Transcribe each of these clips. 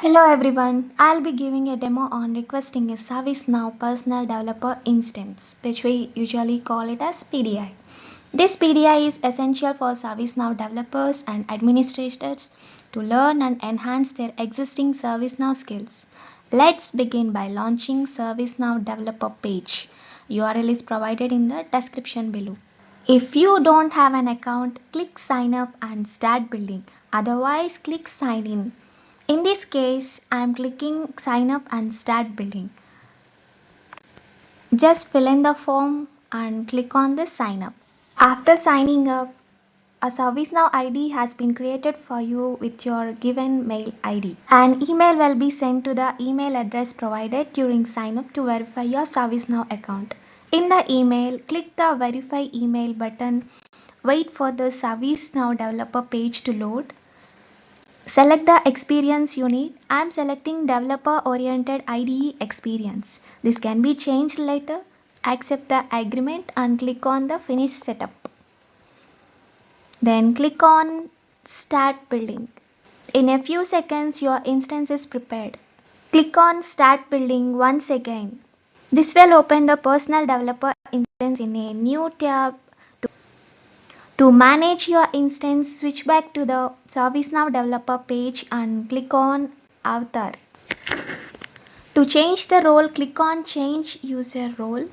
Hello everyone, I'll be giving a demo on requesting a ServiceNow Personal Developer Instance, which we usually call it as PDI. This PDI is essential for ServiceNow developers and administrators to learn and enhance their existing ServiceNow skills. Let's begin by launching ServiceNow developer page. URL is provided in the description below. If you don't have an account, click sign up and start building. Otherwise, click sign in. In this case, I am clicking sign up and start building. Just fill in the form and click on the sign up. After signing up, a ServiceNow ID has been created for you with your given mail ID. An email will be sent to the email address provided during sign up to verify your ServiceNow account. In the email, click the verify email button. Wait for the ServiceNow developer page to load. Select the experience you need. I am selecting developer oriented IDE experience. This can be changed later. Accept the agreement and click on the finish setup. Then click on start building. In a few seconds your instance is prepared. Click on start building once again. This will open the personal developer instance in a new tab. To manage your instance, switch back to the ServiceNow developer page and click on Avatar. To change the role, click on Change User Role.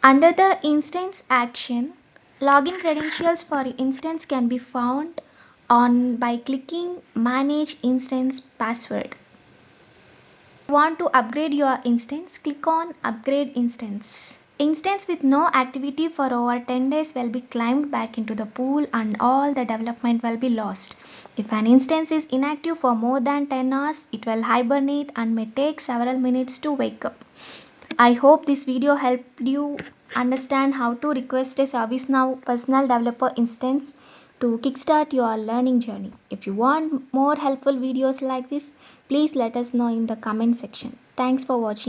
Under the Instance action, login credentials for instance can be found on by clicking Manage Instance Password. If you want to upgrade your instance, click on Upgrade Instance. Instance with no activity for over 10 days will be claimed back into the pool and all the development will be lost. If an instance is inactive for more than 10 hours, it will hibernate and may take several minutes to wake up. I hope this video helped you understand how to request a ServiceNow Personal Developer Instance to kickstart your learning journey. If you want more helpful videos like this, please let us know in the comment section. Thanks for watching.